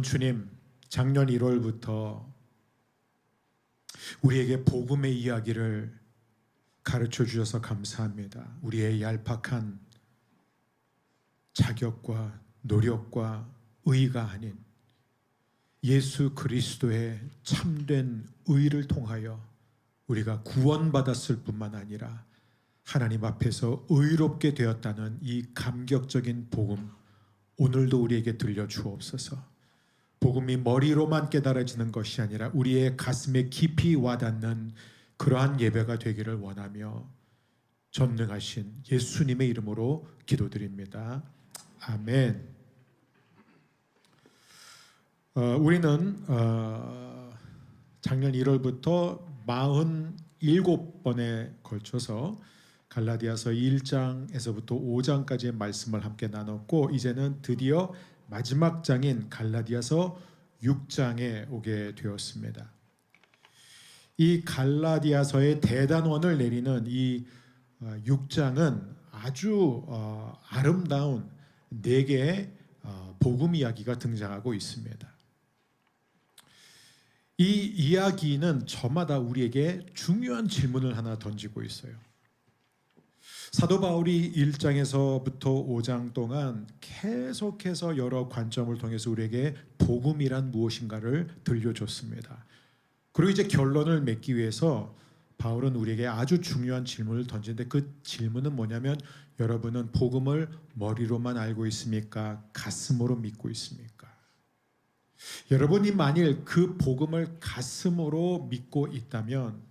여러분, 주님 작년 1월부터 우리에게 복음의 이야기를 가르쳐 주셔서 감사합니다. 우리의 얄팍한 자격과 노력과 의가 아닌 예수 그리스도의 참된 의를 통하여 우리가 구원받았을 뿐만 아니라 하나님 앞에서 의롭게 되었다는 이 감격적인 복음, 오늘도 우리에게 들려주옵소서. 복음이 머리로만 깨달아지는 것이 아니라 우리의 가슴에 깊이 와닿는 그러한 예배가 되기를 원하며 전능하신 예수님의 이름으로 기도드립니다. 아멘. 우리는 작년 1월부터 47번에 걸쳐서 갈라디아서 1장에서부터 5장까지의 말씀을 함께 나눴고, 이제는 드디어 마지막 장인 갈라디아서 6장에 오게 되었습니다. 이 갈라디아서의 대단원을 내리는 이 6장은 아주 아름다운 4개의 복음 이야기가 등장하고 있습니다. 이 이야기는 저마다 우리에게 중요한 질문을 하나 던지고 있어요. 사도 바울이 1장에서부터 5장 동안 계속해서 여러 관점을 통해서 우리에게 복음이란 무엇인가를 들려줬습니다. 그리고 이제 결론을 맺기 위해서 바울은 우리에게 아주 중요한 질문을 던지는데, 그 질문은 뭐냐면, 여러분은 복음을 머리로만 알고 있습니까? 가슴으로 믿고 있습니까? 여러분이 만일 그 복음을 가슴으로 믿고 있다면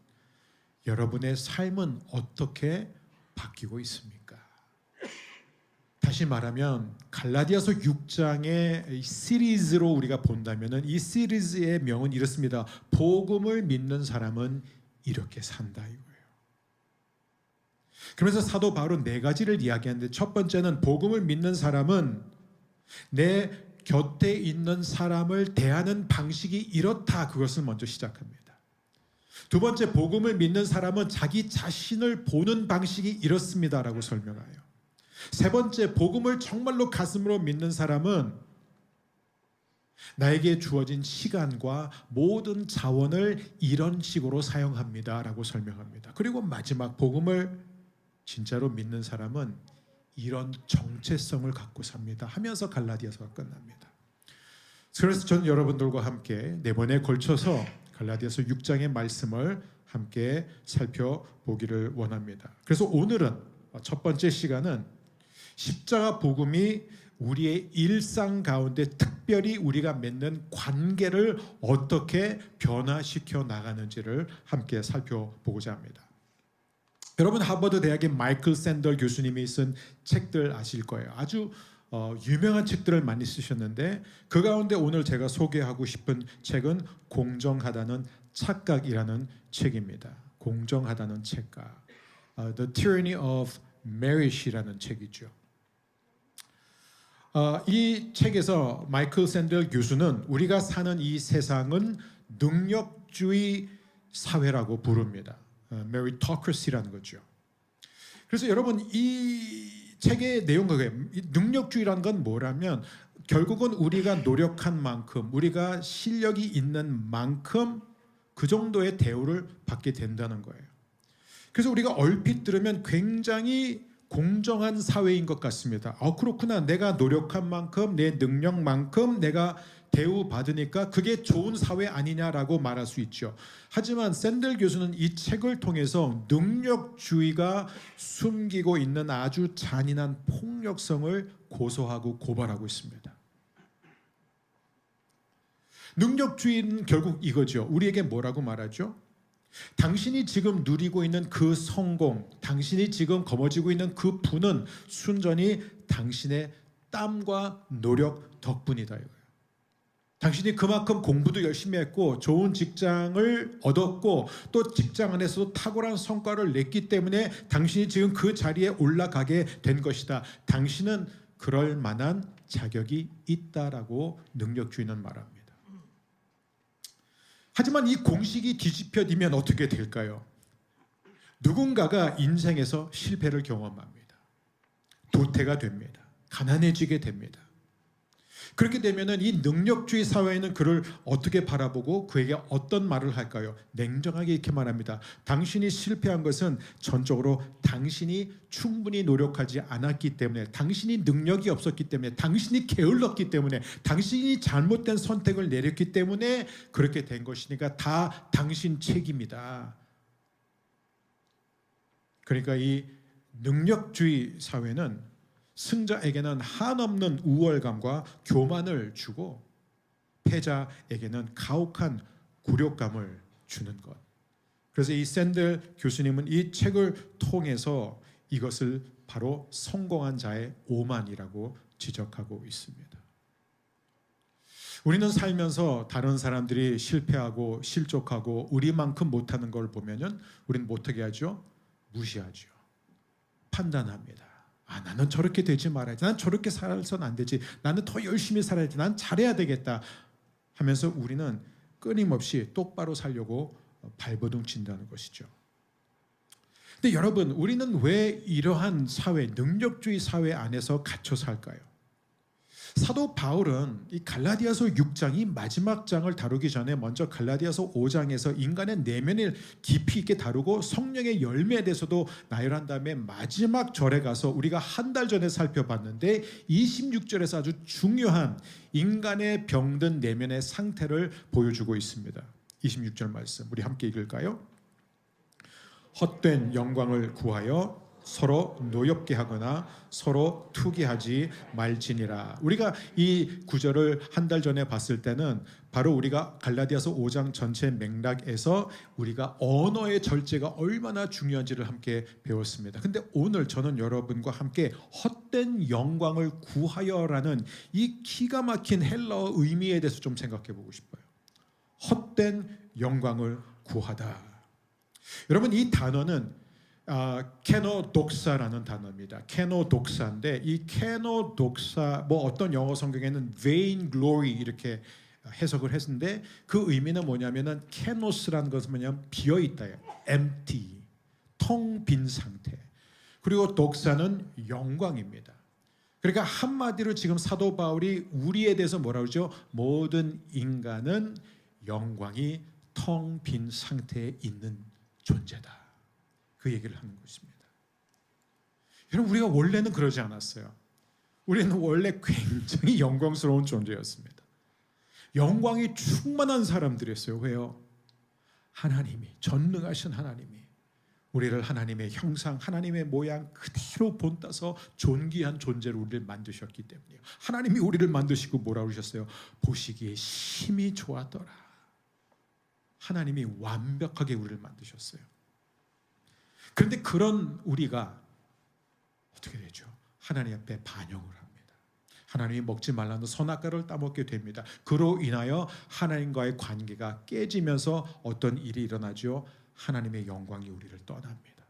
여러분의 삶은 어떻게 바뀌고 있습니까? 다시 말하면 갈라디아서 6장의 시리즈로 우리가 본다면 이 시리즈의 명은 이렇습니다. 복음을 믿는 사람은 이렇게 산다, 이거예요. 그래서 사도 바울은 4가지를 이야기하는데, 첫 번째는 복음을 믿는 사람은 내 곁에 있는 사람을 대하는 방식이 이렇다, 그것을 먼저 시작합니다. 두 번째, 복음을 믿는 사람은 자기 자신을 보는 방식이 이렇습니다라고 설명해요. 세 번째, 복음을 정말로 가슴으로 믿는 사람은 나에게 주어진 시간과 모든 자원을 이런 식으로 사용합니다라고 설명합니다. 그리고 마지막, 복음을 진짜로 믿는 사람은 이런 정체성을 갖고 삽니다 하면서 갈라디아서가 끝납니다. 그래서 저는 여러분들과 함께 4번에 걸쳐서 갈라디아서 6장의 말씀을 함께 살펴보기를 원합니다. 그래서 오늘은 첫 번째 시간은 십자가 복음이 우리의 일상 가운데 특별히 우리가 맺는 관계를 어떻게 변화시켜 나가는지를 함께 살펴보고자 합니다. 여러분, 하버드 대학의 마이클 샌델 교수님이 쓴 책들 아실 거예요. 아주 유명한 책들을 많이 쓰셨는데, 그 가운데 오늘 제가 소개하고 싶은 책은 공정하다는 착각이라는 책입니다. 공정하다는 착각, The Tyranny of Merit이라는 책이죠. 이 책에서 마이클 샌델 교수는 우리가 사는 이 세상은 능력주의 사회라고 부릅니다. 메리토크라시라는 거죠. 그래서 여러분, 이 책의 내용은 능력주의라는 건 뭐라면, 결국은 우리가 노력한 만큼, 우리가 실력이 있는 만큼 그 정도의 대우를 받게 된다는 거예요. 그래서 우리가 얼핏 들으면 굉장히 공정한 사회인 것 같습니다. 그렇구나, 내가 노력한 만큼, 내 능력만큼 내가 대우받으니까 그게 좋은 사회 아니냐라고 말할 수 있죠. 하지만 샌델 교수는 이 책을 통해서 능력주의가 숨기고 있는 아주 잔인한 폭력성을 고소하고 고발하고 있습니다. 능력주의는 결국 이거죠. 우리에게 뭐라고 말하죠? 당신이 지금 누리고 있는 그 성공, 당신이 지금 거머쥐고 있는 그 부는 순전히 당신의 땀과 노력 덕분이다, 이거예요. 당신이 그만큼 공부도 열심히 했고 좋은 직장을 얻었고 또 직장 안에서도 탁월한 성과를 냈기 때문에 당신이 지금 그 자리에 올라가게 된 것이다. 당신은 그럴 만한 자격이 있다라고 능력주의는 말합니다. 하지만 이 공식이 뒤집혀지면 어떻게 될까요? 누군가가 인생에서 실패를 경험합니다. 도태가 됩니다. 가난해지게 됩니다. 그렇게 되면은 이 능력주의 사회는 그를 어떻게 바라보고 그에게 어떤 말을 할까요? 냉정하게 이렇게 말합니다. 당신이 실패한 것은 전적으로 당신이 충분히 노력하지 않았기 때문에, 당신이 능력이 없었기 때문에, 당신이 게을렀기 때문에, 당신이 잘못된 선택을 내렸기 때문에 그렇게 된 것이니까 다 당신 책임이다. 그러니까 이 능력주의 사회는 승자에게는 한없는 우월감과 교만을 주고 패자에게는 가혹한 굴욕감을 주는 것. 그래서 이 샌들 교수님은 이 책을 통해서 이것을 바로 성공한 자의 오만이라고 지적하고 있습니다. 우리는 살면서 다른 사람들이 실패하고 실족하고 우리만큼 못하는 걸 보면은 우리는 어떻게 하죠? 무시하죠. 판단합니다. 나는 저렇게 되지 말아야지. 난 저렇게 살아서는 안 되지. 나는 더 열심히 살아야지. 난 잘해야 되겠다 하면서 우리는 끊임없이 똑바로 살려고 발버둥 친다는 것이죠. 근데 여러분, 우리는 왜 이러한 사회, 능력주의 사회 안에서 갇혀 살까요? 사도 바울은 이 갈라디아서 6장이 마지막 장을 다루기 전에 먼저 갈라디아서 5장에서 인간의 내면을 깊이 있게 다루고 성령의 열매에 대해서도 나열한 다음에 마지막 절에 가서 우리가 한 달 전에 살펴봤는데 26절에서 아주 중요한 인간의 병든 내면의 상태를 보여주고 있습니다. 26절 말씀 우리 함께 읽을까요? 헛된 영광을 구하여 서로 노엽게 하거나 서로 투기하지 말지니라. 우리가 이 구절을 한 달 전에 봤을 때는 바로 우리가 갈라디아서 5장 전체 맥락에서 우리가 언어의 절제가 얼마나 중요한지를 함께 배웠습니다. 근데 오늘 저는 여러분과 함께 헛된 영광을 구하여라는 이 기가 막힌 헬라어 의미에 대해서 좀 생각해 보고 싶어요. 헛된 영광을 구하다. 여러분, 이 단어는 케노독사라는 단어입니다. 케노독사인데 이 케노독사, 어떤 영어 성경에는 vain glory 이렇게 해석을 했는데 그 의미는 뭐냐면은 케노스라는 것은 뭐냐면 비어 있다, empty, 텅 빈 상태. 그리고 독사는 영광입니다. 그러니까 한마디로 지금 사도 바울이 우리에 대해서 뭐라고 그러죠? 모든 인간은 영광이 텅 빈 상태에 있는 존재다. 그 얘기를 하는 것입니다. 여러분, 우리가 원래는 그러지 않았어요. 우리는 원래 굉장히 영광스러운 존재였습니다. 영광이 충만한 사람들이었어요. 왜요? 하나님이, 전능하신 하나님이 우리를 하나님의 형상, 하나님의 모양 그대로 본따서 존귀한 존재로 우리를 만드셨기 때문이에요. 하나님이 우리를 만드시고 뭐라고 그러셨어요? 보시기에 심히 좋았더라. 하나님이 완벽하게 우리를 만드셨어요. 그런데 그런 우리가 어떻게 되죠? 하나님 앞에 반역을 합니다. 하나님이 먹지 말라는 선악과를 따먹게 됩니다. 그로 인하여 하나님과의 관계가 깨지면서 어떤 일이 일어나죠? 하나님의 영광이 우리를 떠납니다.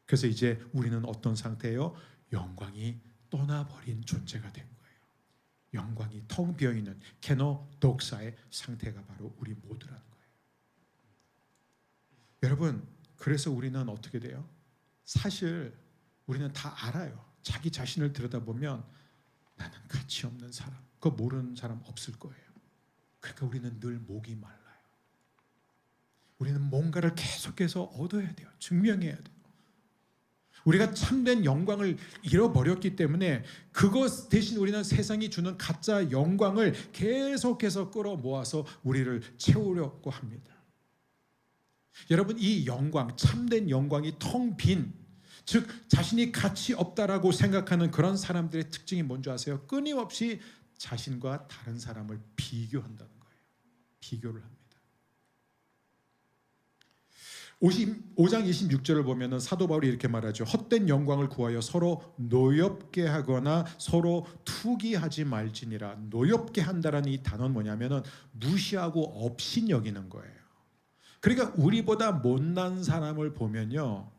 그래서 이제 우리는 어떤 상태예요? 영광이 떠나버린 존재가 된 거예요. 영광이 텅 비어있는 케노독사의 상태가 바로 우리 모두라는 거예요. 여러분, 그래서 우리는 어떻게 돼요? 사실 우리는 다 알아요. 자기 자신을 들여다보면 나는 가치 없는 사람, 그거 모르는 사람 없을 거예요. 그러니까 우리는 늘 목이 말라요. 우리는 뭔가를 계속해서 얻어야 돼요. 증명해야 돼요. 우리가 참된 영광을 잃어버렸기 때문에 그것 대신 우리는 세상이 주는 가짜 영광을 계속해서 끌어모아서 우리를 채우려고 합니다. 여러분, 이 영광, 참된 영광이 텅 빈, 즉 자신이 가치 없다라고 생각하는 그런 사람들의 특징이 뭔지 아세요? 끊임없이 자신과 다른 사람을 비교한다는 거예요. 비교를 합니다. 5장 26절을 보면 사도 바울이 이렇게 말하죠. 헛된 영광을 구하여 서로 노엽게 하거나 서로 투기하지 말지니라. 노엽게 한다라는 이 단어는 뭐냐면 무시하고 업신여기는 거예요. 그러니까 우리보다 못난 사람을 보면요,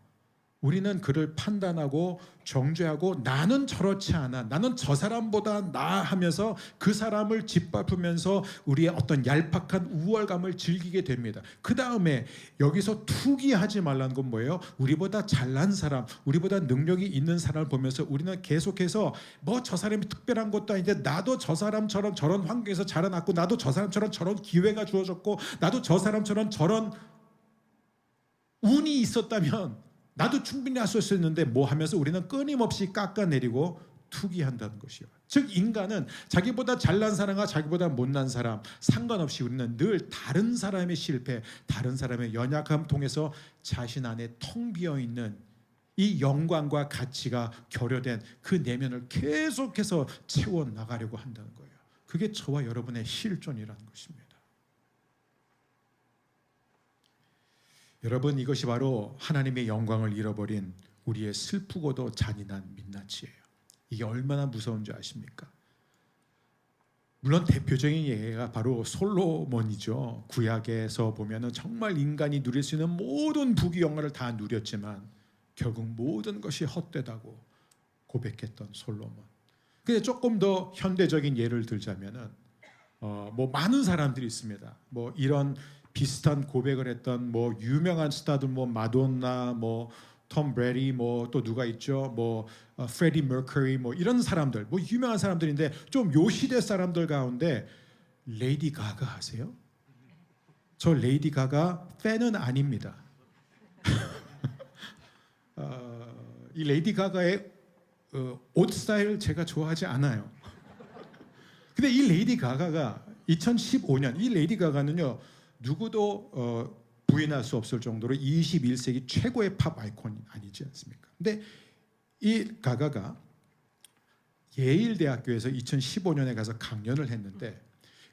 우리는 그를 판단하고 정죄하고 나는 저렇지 않아, 나는 저 사람보다 나아 하면서 그 사람을 짓밟으면서 우리의 어떤 얄팍한 우월감을 즐기게 됩니다. 그 다음에 여기서 투기하지 말라는 건 뭐예요? 우리보다 잘난 사람, 우리보다 능력이 있는 사람을 보면서 우리는 계속해서 뭐 저 사람이 특별한 것도 아닌데 나도 저 사람처럼 저런 환경에서 자라났고, 나도 저 사람처럼 저런 기회가 주어졌고, 나도 저 사람처럼 저런 운이 있었다면 나도 충분히 할 수 있었는데 뭐 하면서 우리는 끊임없이 깎아내리고 투기한다는 것이요. 즉 인간은 자기보다 잘난 사람과 자기보다 못난 사람 상관없이 우리는 늘 다른 사람의 실패, 다른 사람의 연약함 통해서 자신 안에 텅 비어있는 이 영광과 가치가 결여된 그 내면을 계속해서 채워나가려고 한다는 거예요. 그게 저와 여러분의 실존이라는 것입니다. 여러분, 이것이 바로 하나님의 영광을 잃어버린 우리의 슬프고도 잔인한 민낯이에요. 이게 얼마나 무서운 줄 아십니까? 물론 대표적인 예가 바로 솔로몬이죠. 구약에서 보면은 정말 인간이 누릴 수 있는 모든 부귀 영화를 다 누렸지만 결국 모든 것이 헛되다고 고백했던 솔로몬. 근데 조금 더 현대적인 예를 들자면은 뭐 많은 사람들이 있습니다. 뭐 이런 비슷한 고백을 했던 뭐 유명한 스타들, 뭐 마돈나, 뭐 톰 브레디, 뭐 또 누가 있죠? 뭐 프레디 머큐리, 뭐 이런 사람들, 뭐 유명한 사람들인데 좀 요 시대 사람들 가운데 레이디 가가 아세요? 저 레이디 가가 팬은 아닙니다. 이 레이디 가가의 옷 스타일 제가 좋아하지 않아요. 근데 이 레이디 가가가 2015년 이 레이디 가가는요 누구도 부인할 수 없을 정도로 21세기 최고의 팝 아이콘이 아니지 않습니까? 근데 이 가가가 예일 대학교에서 2015년에 가서 강연을 했는데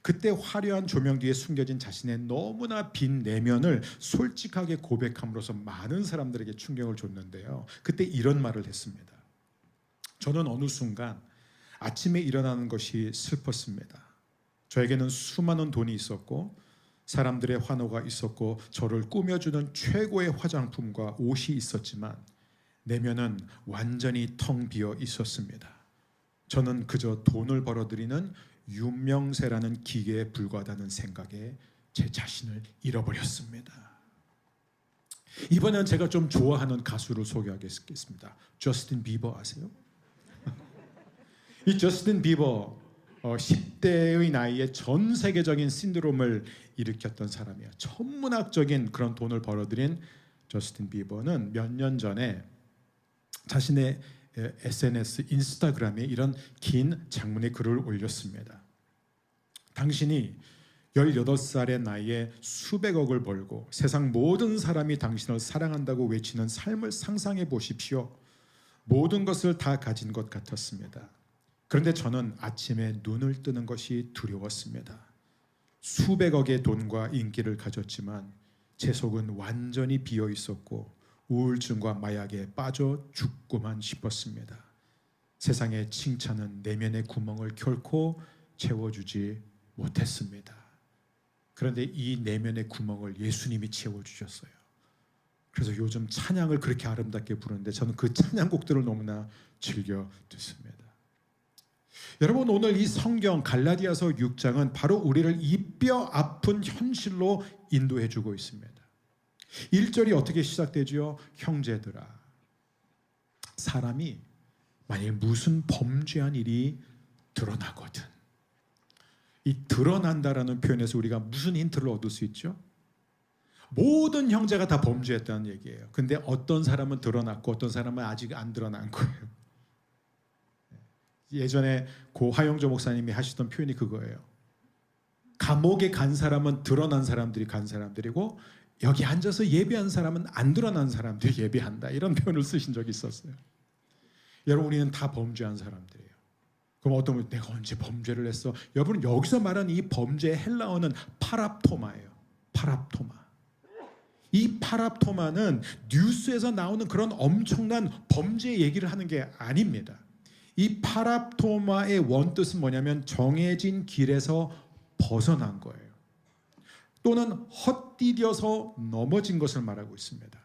그때 화려한 조명 뒤에 숨겨진 자신의 너무나 빈 내면을 솔직하게 고백함으로써 많은 사람들에게 충격을 줬는데요. 그때 이런 말을 했습니다. 저는 어느 순간 아침에 일어나는 것이 슬펐습니다. 저에게는 수많은 돈이 있었고 사람들의 환호가 있었고 저를 꾸며주는 최고의 화장품과 옷이 있었지만 내면은 완전히 텅 비어 있었습니다. 저는 그저 돈을 벌어들이는 유명세라는 기계에 불과하다는 생각에 제 자신을 잃어버렸습니다. 이번엔 제가 좀 좋아하는 가수를 소개하겠습니다. 저스틴 비버 아세요? 이 저스틴 비버 10대의 나이에 전 세계적인 신드롬을 일으켰던 사람이에요. 천문학적인 그런 돈을 벌어들인 저스틴 비버는 몇 년 전에 자신의 SNS 인스타그램에 이런 긴 장문의 글을 올렸습니다. 당신이 18살의 나이에 수백억을 벌고 세상 모든 사람이 당신을 사랑한다고 외치는 삶을 상상해 보십시오. 모든 것을 다 가진 것 같았습니다. 그런데 저는 아침에 눈을 뜨는 것이 두려웠습니다. 수백억의 돈과 인기를 가졌지만 제 속은 완전히 비어 있었고 우울증과 마약에 빠져 죽고만 싶었습니다. 세상의 칭찬은 내면의 구멍을 결코 채워주지 못했습니다. 그런데 이 내면의 구멍을 예수님이 채워주셨어요. 그래서 요즘 찬양을 그렇게 아름답게 부르는데 저는 그 찬양곡들을 너무나 즐겨 듣습니다. 여러분, 오늘 이 성경 갈라디아서 6장은 바로 우리를 이 뼈 아픈 현실로 인도해 주고 있습니다. 1절이 어떻게 시작되죠? 형제들아, 사람이 만일 무슨 범죄한 일이 드러나거든. 이 드러난다라는 표현에서 우리가 무슨 힌트를 얻을 수 있죠? 모든 형제가 다 범죄했다는 얘기예요. 근데 어떤 사람은 드러났고 어떤 사람은 아직 안 드러난 거예요. 예전에 고 하영조 목사님이 하시던 표현이 그거예요. 감옥에 간 사람은 드러난 사람들이 간 사람들이고 여기 앉아서 예배한 사람은 안 드러난 사람들이 예배한다. 이런 표현을 쓰신 적이 있었어요. 여러분, 우리는 다 범죄한 사람들이에요. 그럼 어떤 분이 내가 언제 범죄를 했어? 여러분, 여기서 말하는 이 범죄의 헬라어는 파랍토마예요. 파랍토마. 이 파랍토마는 뉴스에서 나오는 그런 엄청난 범죄 얘기를 하는 게 아닙니다. 이 파랍토마의 원뜻은 뭐냐면 정해진 길에서 벗어난 거예요. 또는 헛디뎌서 넘어진 것을 말하고 있습니다.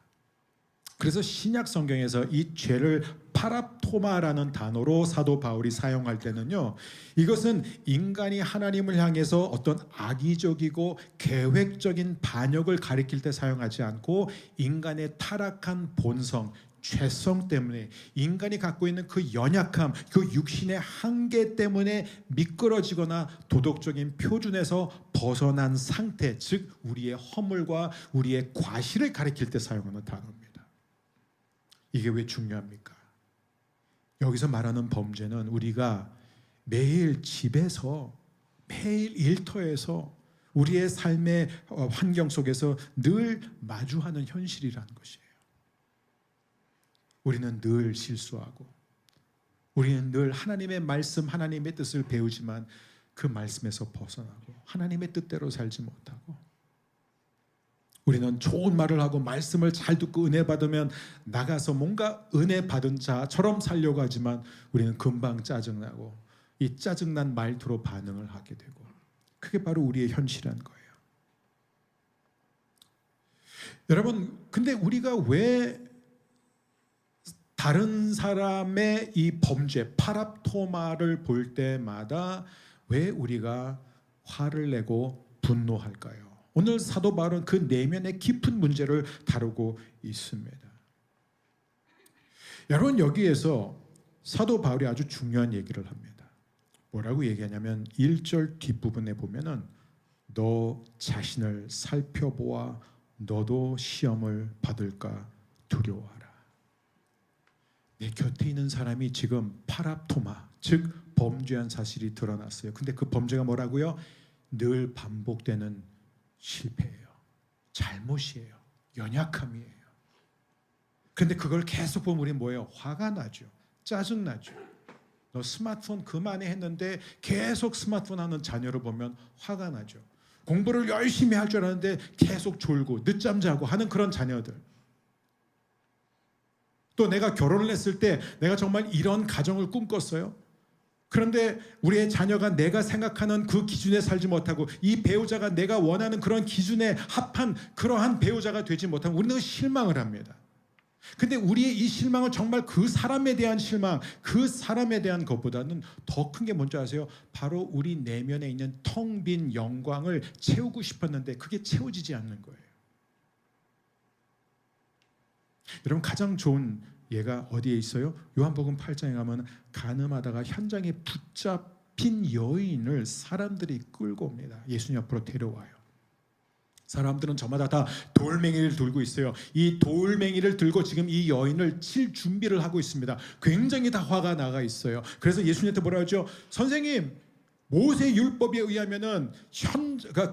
그래서 신약 성경에서 이 죄를 파랍토마라는 단어로 사도 바울이 사용할 때는요, 이것은 인간이 하나님을 향해서 어떤 악의적이고 계획적인 반역을 가리킬 때 사용하지 않고 인간의 타락한 본성, 죄성 때문에, 인간이 갖고 있는 그 연약함, 그 육신의 한계 때문에 미끄러지거나 도덕적인 표준에서 벗어난 상태, 즉 우리의 허물과 우리의 과실을 가리킬 때 사용하는 단어입니다. 이게 왜 중요합니까? 여기서 말하는 범죄는 우리가 매일 집에서, 매일 일터에서, 우리의 삶의 환경 속에서 늘 마주하는 현실이라는 것이에요. 우리는 늘 실수하고, 우리는 늘 하나님의 말씀, 하나님의 뜻을 배우지만 그 말씀에서 벗어나고 하나님의 뜻대로 살지 못하고, 우리는 좋은 말을 하고 말씀을 잘 듣고 은혜 받으면 나가서 뭔가 은혜 받은 자처럼 살려고 하지만 우리는 금방 짜증나고 이 짜증난 말투로 반응을 하게 되고, 그게 바로 우리의 현실이라는 거예요. 여러분, 근데 우리가 왜 다른 사람의 이 범죄, 파랍토마를 볼 때마다 왜 우리가 화를 내고 분노할까요? 오늘 사도 바울은 그 내면의 깊은 문제를 다루고 있습니다. 여러분, 여기에서 사도 바울이 아주 중요한 얘기를 합니다. 뭐라고 얘기하냐면 1절 뒷부분에 보면은 너 자신을 살펴보아 너도 시험을 받을까 두려워하라. 내 곁에 있는 사람이 지금 파랍토마, 즉 범죄한 사실이 드러났어요. 근데 그 범죄가 뭐라고요? 늘 반복되는 실패예요. 잘못이에요. 연약함이에요. 그런데 그걸 계속 보면 우리는 뭐예요? 화가 나죠. 짜증나죠. 너 스마트폰 그만해 했는데 계속 스마트폰 하는 자녀를 보면 화가 나죠. 공부를 열심히 할 줄 알았는데 계속 졸고 늦잠 자고 하는 그런 자녀들. 또 내가 결혼을 했을 때 내가 정말 이런 가정을 꿈꿨어요. 그런데 우리의 자녀가 내가 생각하는 그 기준에 살지 못하고 이 배우자가 내가 원하는 그런 기준에 합한 그러한 배우자가 되지 못하면 우리는 실망을 합니다. 근데 우리의 이 실망은 정말 그 사람에 대한 실망, 그 사람에 대한 것보다는 더 큰 게 뭔지 아세요? 바로 우리 내면에 있는 텅 빈 영광을 채우고 싶었는데 그게 채워지지 않는 거예요. 여러분, 가장 좋은 예가 어디에 있어요? 요한복음 8장에 가면 간음하다가 현장에 붙잡힌 여인을 사람들이 끌고 옵니다. 예수님 앞으로 데려와요. 사람들은 저마다 다 돌멩이를 들고 있어요. 이 돌멩이를 들고 지금 이 여인을 칠 준비를 하고 있습니다. 굉장히 다 화가 나가 있어요. 그래서 예수님한테 뭐라 하죠? 선생님, 모세 율법에 의하면은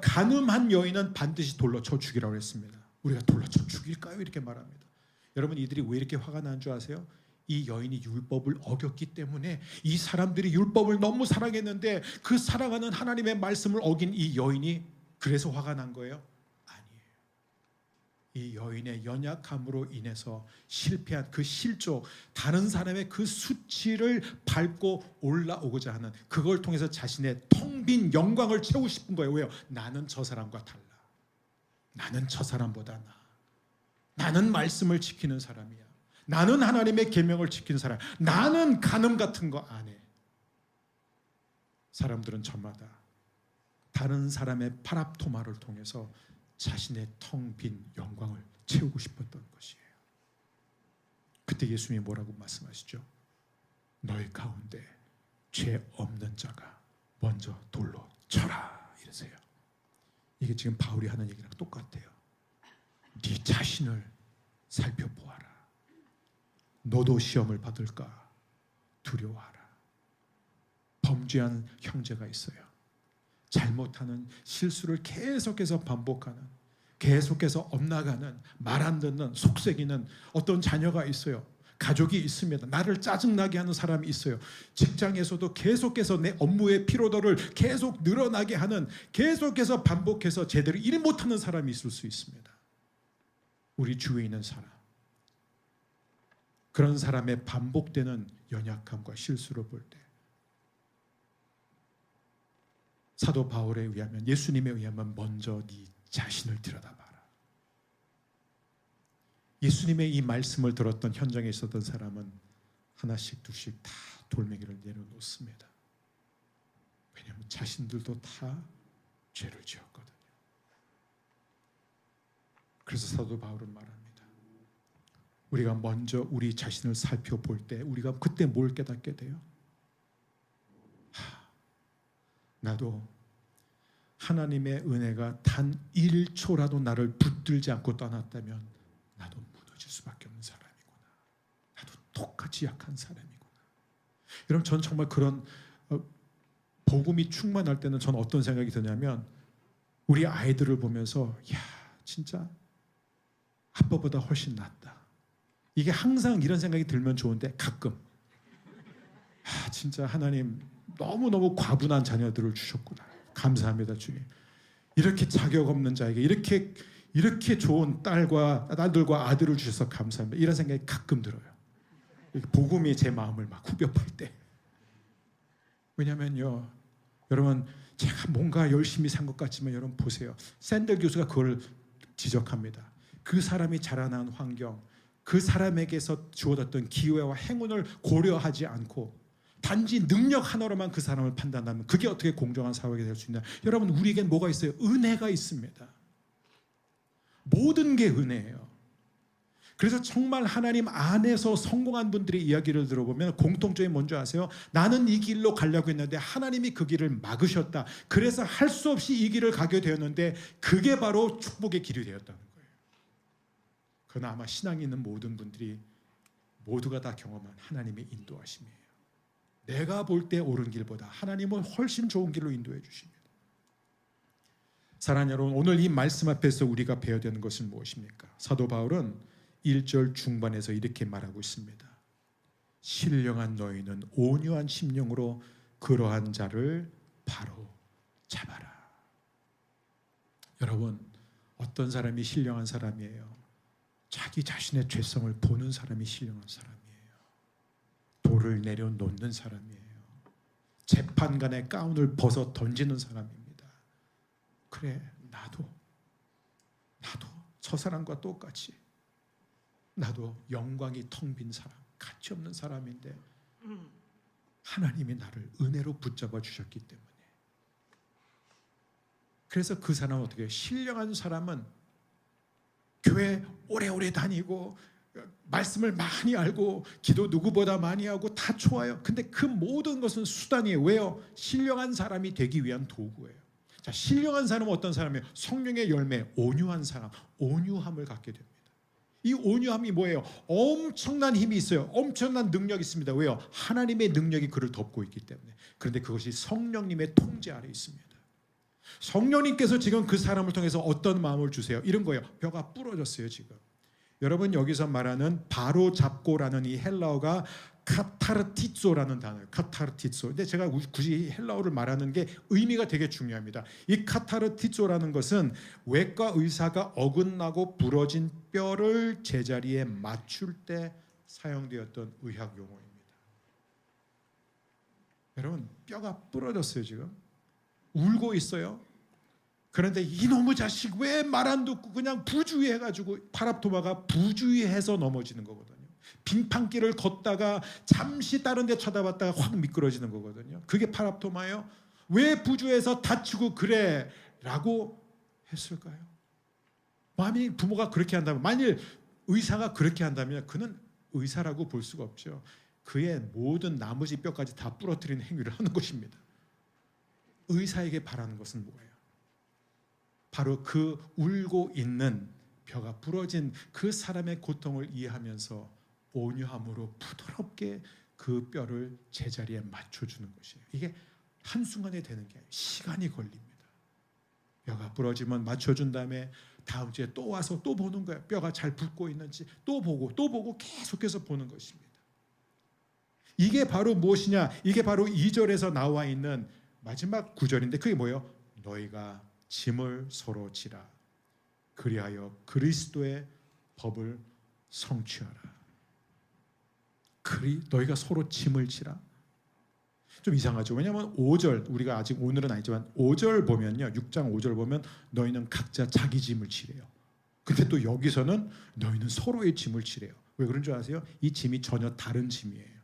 간음한 여인은 반드시 돌로 쳐 죽이라고 했습니다. 우리가 돌로 쳐 죽일까요? 이렇게 말합니다. 여러분, 이들이 왜 이렇게 화가 나는 줄 아세요? 이 여인이 율법을 어겼기 때문에, 이 사람들이 율법을 너무 사랑했는데 그 사랑하는 하나님의 말씀을 어긴 이 여인이 그래서 화가 난 거예요? 아니에요. 이 여인의 연약함으로 인해서 실패한 그 실족, 다른 사람의 그 수치를 밟고 올라오고자 하는, 그걸 통해서 자신의 텅 빈 영광을 채우고 싶은 거예요. 왜요? 나는 저 사람과 달라. 나는 저 사람보다 나아. 나는 말씀을 지키는 사람이야. 나는 하나님의 계명을 지키는 사람. 나는 간음 같은 거 안 해. 사람들은 저마다 다른 사람의 파랍토마를 통해서 자신의 텅 빈 영광을 채우고 싶었던 것이에요. 그때 예수님이 뭐라고 말씀하시죠? 너희 가운데 죄 없는 자가 먼저 돌로 쳐라 이러세요. 이게 지금 바울이 하는 얘기랑 똑같아요. 네 자신을 살펴보아라. 너도 시험을 받을까 두려워하라. 범죄한 형제가 있어요. 잘못하는 실수를 계속해서 반복하는, 계속해서 엇나가는, 말 안 듣는, 속삭이는 어떤 자녀가 있어요. 가족이 있습니다. 나를 짜증나게 하는 사람이 있어요. 직장에서도 계속해서 내 업무의 피로도를 계속 늘어나게 하는, 계속해서 반복해서 제대로 일 못하는 사람이 있을 수 있습니다. 우리 주위에 있는 사람, 그런 사람의 반복되는 연약함과 실수를 볼 때 사도 바울에 의하면, 예수님에 의하면 먼저 네 자신을 들여다봐라. 예수님의 이 말씀을 들었던 현장에 있었던 사람은 하나씩 둘씩 다 돌멩이를 내려놓습니다. 왜냐하면 자신들도 다 죄를 지었거든요. 그래서 사도 바울은 말합니다. 우리가 먼저 우리 자신을 살펴볼 때 우리가 그때 뭘 깨닫게 돼요? 나도 하나님의 은혜가 단 1초라도 나를 붙들지 않고 떠났다면 나도 무너질 수밖에 없는 사람이구나. 나도 똑같이 약한 사람이구나. 여러분, 전 정말 그런 복음이 충만할 때는 전 어떤 생각이 드냐면 우리 아이들을 보면서 야, 진짜 아빠보다 훨씬 낫다. 이게 항상 이런 생각이 들면 좋은데 가끔 진짜 하나님 너무너무 과분한 자녀들을 주셨구나. 감사합니다, 주님. 이렇게 자격 없는 자에게 이렇게 좋은 딸들과 아들을 주셔서 감사합니다. 이런 생각이 가끔 들어요. 복음이 제 마음을 막 후벼 팔 때. 왜냐면요, 여러분, 제가 뭔가 열심히 산 것 같지만 여러분 보세요. 샌들 교수가 그걸 지적합니다. 그 사람이 자라난 환경, 그 사람에게서 주어졌던 기회와 행운을 고려하지 않고 단지 능력 하나로만 그 사람을 판단하면 그게 어떻게 공정한 사회가 될 수 있냐. 여러분, 우리에겐 뭐가 있어요? 은혜가 있습니다. 모든 게 은혜예요. 그래서 정말 하나님 안에서 성공한 분들의 이야기를 들어보면 공통점이 뭔지 아세요? 나는 이 길로 가려고 했는데 하나님이 그 길을 막으셨다. 그래서 할 수 없이 이 길을 가게 되었는데 그게 바로 축복의 길이 되었다는 거예요. 그건 아마 신앙이 있는 모든 분들이 모두가 다 경험한 하나님의 인도하심이에요. 내가 볼 때 옳은 길보다 하나님은 훨씬 좋은 길로 인도해 주십니다. 사랑하는 여러분, 오늘 이 말씀 앞에서 우리가 배워야 되는 것은 무엇입니까? 사도 바울은 1절 중반에서 이렇게 말하고 있습니다. 신령한 너희는 온유한 심령으로 그러한 자를 바로 잡아라. 여러분, 어떤 사람이 신령한 사람이에요? 자기 자신의 죄성을 보는 사람이 신령한 사람이에요. 돌을 내려놓는 사람이에요. 재판관의 가운을 벗어 던지는 사람입니다. 그래, 나도 저 사람과 똑같이 나도 영광이 텅 빈 사람, 가치 없는 사람인데 하나님이 나를 은혜로 붙잡아 주셨기 때문에. 그래서 그 사람은 어떻게 해요? 신령한 사람은 교회 오래오래 다니고 말씀을 많이 알고 기도 누구보다 많이 하고 다 좋아요. 근데 그 모든 것은 수단이에요. 왜요? 신령한 사람이 되기 위한 도구예요. 자, 신령한 사람은 어떤 사람이에요? 성령의 열매, 온유한 사람, 온유함을 갖게 됩니다. 이 온유함이 뭐예요? 엄청난 힘이 있어요. 엄청난 능력이 있습니다. 왜요? 하나님의 능력이 그를 덮고 있기 때문에. 그런데 그것이 성령님의 통제 아래 있습니다. 성령님께서 지금 그 사람을 통해서 어떤 마음을 주세요? 이런 거예요. 뼈가 부러졌어요, 지금. 여러분, 여기서 말하는 바로 잡고라는 이 헬라어가 카타르티조라는 단어예요. 카타르티조. 근데 제가 굳이 헬라어를 말하는 게 의미가 되게 중요합니다. 이 카타르티조라는 것은 외과 의사가 어긋나고 부러진 뼈를 제자리에 맞출 때 사용되었던 의학 용어입니다. 여러분, 뼈가 부러졌어요, 지금. 울고 있어요. 그런데 이놈의 자식 왜 말 안 듣고 그냥 부주의해가지고, 파랍토마가 부주의해서 넘어지는 거거든요. 빙판길을 걷다가 잠시 다른 데 쳐다봤다가 확 미끄러지는 거거든요. 그게 파랍토마예요. 왜 부주의해서 다치고 그래? 라고 했을까요? 만일 부모가 그렇게 한다면, 만일 의사가 그렇게 한다면 그는 의사라고 볼 수가 없죠. 그의 모든 나머지 뼈까지 다 부러뜨리는 행위를 하는 것입니다. 의사에게 바라는 것은 뭐예요? 바로 그 울고 있는 뼈가 부러진 그 사람의 고통을 이해하면서 온유함으로 부드럽게 그 뼈를 제자리에 맞춰주는 것이에요. 이게 한순간에 되는 게 아니에요. 시간이 걸립니다. 뼈가 부러지면 맞춰준 다음에 다음 주에 또 와서 또 보는 거예요. 뼈가 잘 붙고 있는지 또 보고 계속해서 보는 것입니다. 이게 바로 무엇이냐? 이게 바로 2절에서 나와 있는 마지막 구절인데 그게 뭐예요? 너희가 짐을 서로 지라. 그리하여 그리스도의 법을 성취하라. 너희가 서로 짐을 지라. 좀 이상하죠. 왜냐하면 5절, 우리가 아직 오늘은 아니지만 5절 보면요, 6장 5절 보면 너희는 각자 자기 짐을 지래요. 근데 또 여기서는 너희는 서로의 짐을 지래요. 왜 그런 줄 아세요? 이 짐이 전혀 다른 짐이에요.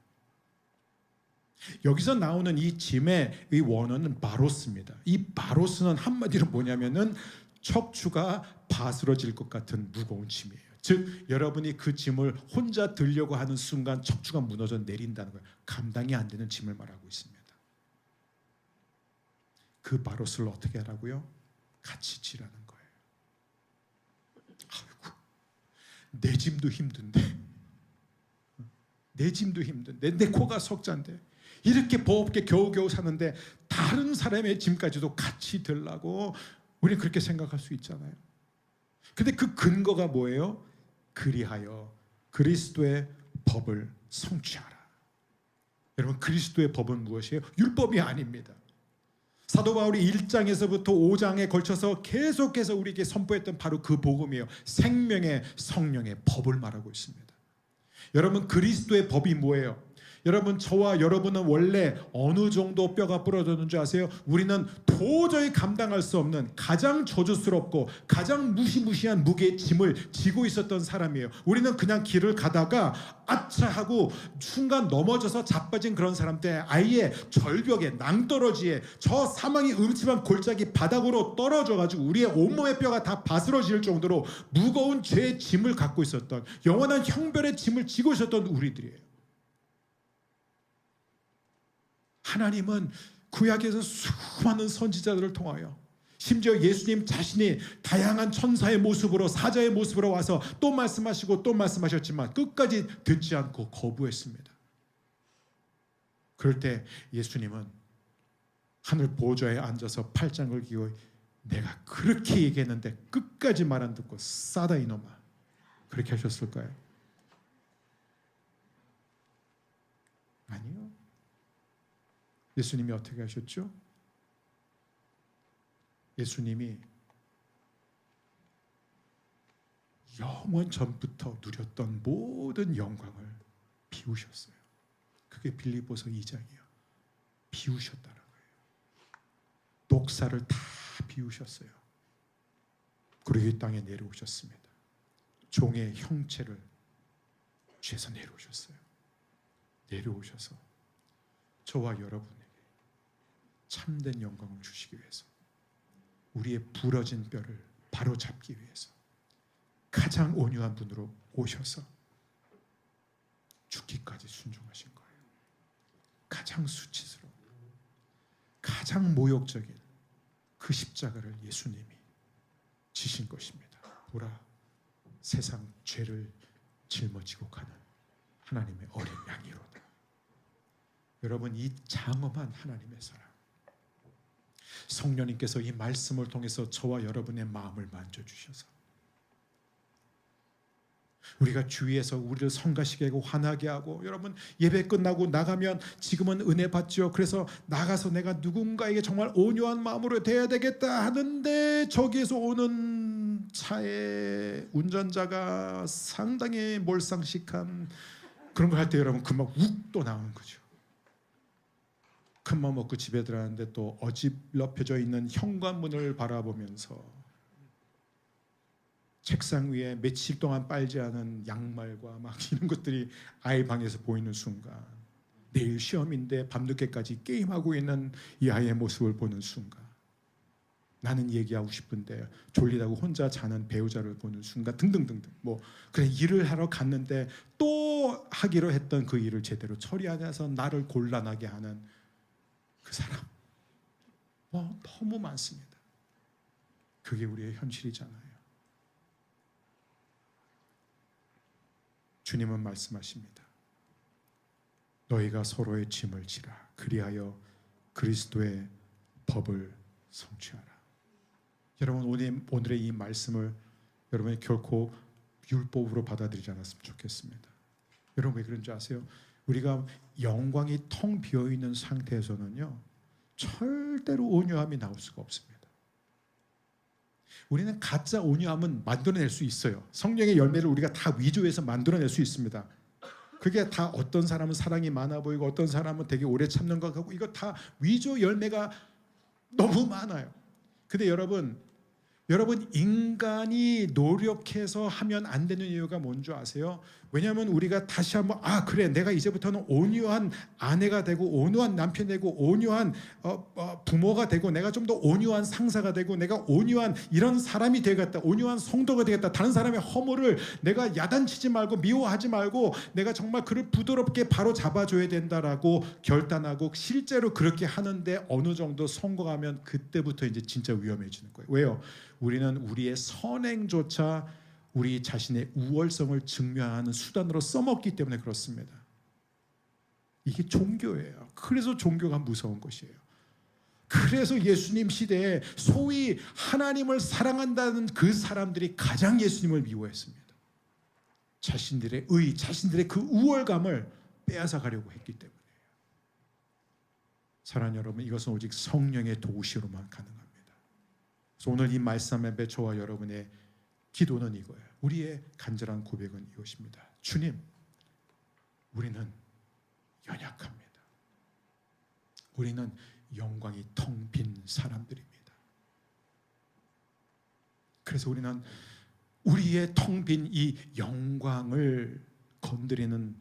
여기서 나오는 이 짐의 이 원어는 바로스입니다. 이 바로스는 한마디로 뭐냐면은 척추가 바스러질 것 같은 무거운 짐이에요. 즉 여러분이 그 짐을 혼자 들려고 하는 순간 척추가 무너져 내린다는 거예요. 감당이 안 되는 짐을 말하고 있습니다. 그 바로스를 어떻게 하라고요? 같이 지라는 거예요. 아이고, 내 짐도 힘든데, 내 짐도 힘든데, 내 코가 석잔데, 이렇게 버겁게 겨우겨우 사는데 다른 사람의 짐까지도 같이 들라고 우리는 그렇게 생각할 수 있잖아요. 근데 그 근거가 뭐예요? 그리하여 그리스도의 법을 성취하라. 여러분, 그리스도의 법은 무엇이에요? 율법이 아닙니다. 사도 바울이 1장에서부터 5장에 걸쳐서 계속해서 우리에게 선포했던 바로 그 복음이에요. 생명의 성령의 법을 말하고 있습니다. 여러분, 그리스도의 법이 뭐예요? 여러분, 저와 여러분은 원래 어느 정도 뼈가 부러졌는 줄 아세요? 우리는 도저히 감당할 수 없는 가장 저주스럽고 가장 무시무시한 무게의 짐을 지고 있었던 사람이에요. 우리는 그냥 길을 가다가 아차 하고 순간 넘어져서 자빠진 그런 사람 때 아예 절벽에 낭떠러지에 저 사망이 음침한 골짜기 바닥으로 떨어져가지고 우리의 온몸의 뼈가 다 바스러질 정도로 무거운 죄의 짐을 갖고 있었던, 영원한 형벌의 짐을 지고 있었던 우리들이에요. 하나님은 구약에서 수많은 선지자들을 통하여, 심지어 예수님 자신이 다양한 천사의 모습으로, 사자의 모습으로 와서 또 말씀하시고 또 말씀하셨지만 끝까지 듣지 않고 거부했습니다. 그럴 때 예수님은 하늘 보좌에 앉아서 팔짱을 끼고 내가 그렇게 얘기했는데 끝까지 말 안 듣고 싸다 이놈아, 그렇게 하셨을까요? 아니요. 예수님이 어떻게 하셨죠? 예수님이 영원 전부터 누렸던 모든 영광을 비우셨어요. 그게 빌립보서 2장이에요. 비우셨다는 거예요. 녹사를 다 비우셨어요. 그리고 이 땅에 내려오셨습니다. 종의 형체를 죄에서 내려오셨어요. 내려오셔서 저와 여러분에게 참된 영광을 주시기 위해서, 우리의 부러진 뼈를 바로잡기 위해서 가장 온유한 분으로 오셔서 죽기까지 순종하신 거예요. 가장 수치스러운, 가장 모욕적인 그 십자가를 예수님이 지신 것입니다. 보라, 세상 죄를 짊어지고 가는 하나님의 어린 양이로다. 여러분, 이 장엄한 하나님의 사랑, 성령님께서 이 말씀을 통해서 저와 여러분의 마음을 만져주셔서 우리가 주위에서 우리를 성가시게 하고 화나게 하고, 여러분 예배 끝나고 나가면 지금은 은혜 받죠. 그래서 나가서 내가 누군가에게 정말 온유한 마음으로 대해야 되겠다 하는데 저기에서 오는 차의 운전자가 상당히 몰상식한 그런 거 할 때 여러분 금방 욱 또 나오는 거죠. 큰맘 먹고 집에 들어가는데 또 어지럽혀져 있는 현관문을 바라보면서 책상 위에 며칠 동안 빨지 않은 양말과 막 이런 것들이 아이 방에서 보이는 순간, 내일 시험인데 밤늦게까지 게임하고 있는 이 아이의 모습을 보는 순간, 나는 얘기하고 싶은데 졸리다고 혼자 자는 배우자를 보는 순간, 등등등등. 뭐 그래, 일을 하러 갔는데 또 하기로 했던 그 일을 제대로 처리하지 않아서 나를 곤란하게 하는 그 사람, 너무 많습니다. 그게 우리의 현실이잖아요. 주님은 말씀하십니다. 너희가 서로의 짐을 지라. 그리하여 그리스도의 법을 성취하라. 여러분, 오늘의 이 말씀을 여러분이 결코 율법으로 받아들이지 않았으면 좋겠습니다. 여러분, 왜 그런지 아세요? 우리가 영광이 텅 비어있는 상태에서는요, 절대로 온유함이 나올 수가 없습니다. 우리는 가짜 온유함은 만들어낼 수 있어요. 성령의 열매를 우리가 다 위조해서 만들어낼 수 있습니다. 그게 다 어떤 사람은 사랑이 많아 보이고 어떤 사람은 되게 오래 참는 것 같고, 이거 다 위조 열매가 너무 많아요. 근데 여러분 여러분, 인간이 노력해서 하면 안 되는 이유가 뭔지 아세요? 왜냐하면 우리가 다시 한번 그래, 내가 이제부터는 온유한 아내가 되고 온유한 남편이 되고 온유한 부모가 되고 내가 좀 더 온유한 상사가 되고 내가 온유한 이런 사람이 되겠다, 온유한 성도가 되겠다, 다른 사람의 허물을 내가 야단치지 말고 미워하지 말고 내가 정말 그를 부드럽게 바로 잡아줘야 된다라고 결단하고 실제로 그렇게 하는데 어느 정도 성공하면 그때부터 이제 진짜 위험해지는 거예요. 왜요? 우리는 우리의 선행조차 우리 자신의 우월성을 증명하는 수단으로 써먹기 때문에 그렇습니다. 이게 종교예요. 그래서 종교가 무서운 것이에요. 그래서 예수님 시대에 소위 하나님을 사랑한다는 그 사람들이 가장 예수님을 미워했습니다. 자신들의 의, 자신들의 그 우월감을 빼앗아 가려고 했기 때문이에요. 사랑하는 여러분, 이것은 오직 성령의 도우시로만 가능합니다. 그래서 오늘 이 말씀 앞에 저와 여러분의 기도는 이거예요. 우리의 간절한 고백은 이것입니다. 주님, 우리는 연약합니다. 우리는 영광이 텅 빈 사람들입니다. 그래서 우리는 우리의 텅 빈 이 영광을 건드리는,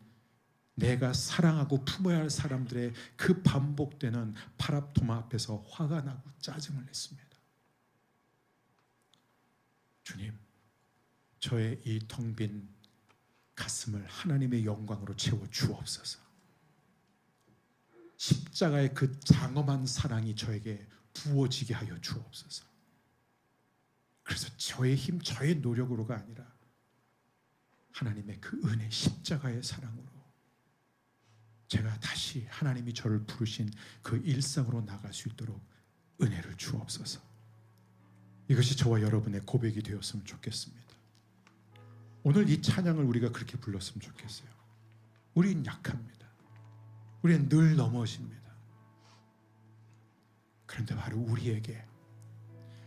내가 사랑하고 품어야 할 사람들의 그 반복되는 파랍토마 앞에서 화가 나고 짜증을 냈습니다. 주님, 저의 이 텅 빈 가슴을 하나님의 영광으로 채워 주옵소서. 십자가의 그 장엄한 사랑이 저에게 부어지게 하여 주옵소서. 그래서 저의 힘, 저의 노력으로가 아니라 하나님의 그 은혜, 십자가의 사랑으로 제가 다시 하나님이 저를 부르신 그 일상으로 나갈 수 있도록 은혜를 주옵소서. 이것이 저와 여러분의 고백이 되었으면 좋겠습니다. 오늘 이 찬양을 우리가 그렇게 불렀으면 좋겠어요. 우린 약합니다. 우리는 늘 넘어집니다. 그런데 바로 우리에게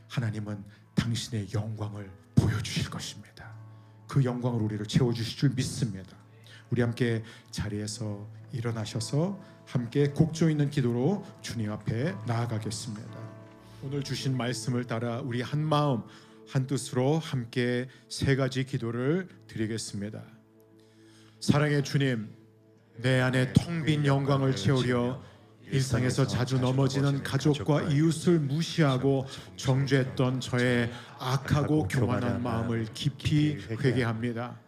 하나님은 당신의 영광을 보여주실 것입니다. 그 영광으로 우리를 채워주실 줄 믿습니다. 우리 함께 자리에서 일어나셔서 함께 곡조 있는 기도로 주님 앞에 나아가겠습니다. 오늘 주신 말씀을 따라 우리 한 마음 한 뜻으로 함께 세 가지 기도를 드리겠습니다. 사랑의 주님, 내 안에 텅 빈 영광을 채우려 일상에서 자주 넘어지는 가족과 이웃을 무시하고 정죄했던 저의 악하고 교만한 마음을 깊이 회개합니다.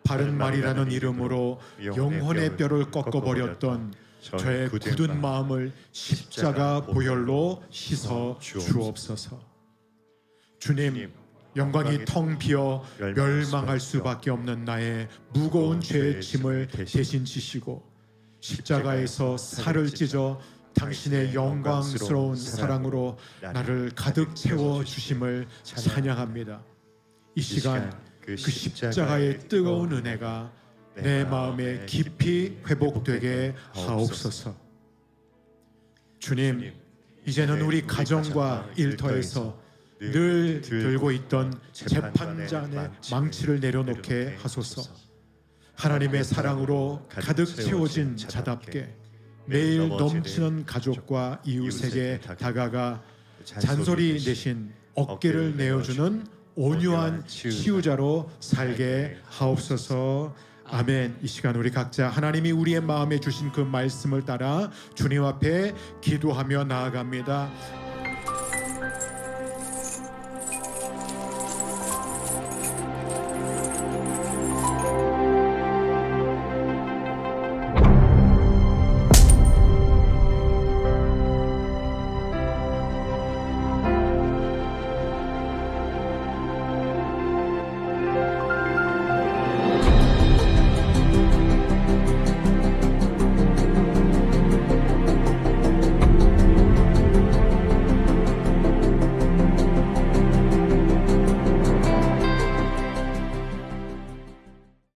바른 말이라는 이름으로 영혼의 뼈를 꺾어버렸던 저의 굳은 마음을 십자가 보혈로 씻어 주옵소서. 주님, 영광이 텅 비어 멸망할 수밖에 없는 나의 무거운 죄의 짐을 대신 지시고 십자가에서 살을 찢어 당신의 영광스러운 사랑으로 나를 가득 채워 주심을 찬양합니다. 이 시간 그 십자가의 뜨거운 은혜가 내 마음에 깊이 회복되게 하옵소서. 주님, 이제는 우리 가정과 일터에서 늘 들고 있던 재판장의 망치를 내려놓게 하소서. 하나님의 사랑으로 가득 채워진 자답게 매일 넘치는 가족과 이웃에게 다가가 잔소리 대신 어깨를 내어주는 온유한 치유자로 살게 하옵소서. 아멘. 이 시간 우리 각자 하나님이 우리의 마음에 주신 그 말씀을 따라 주님 앞에 기도하며 나아갑니다.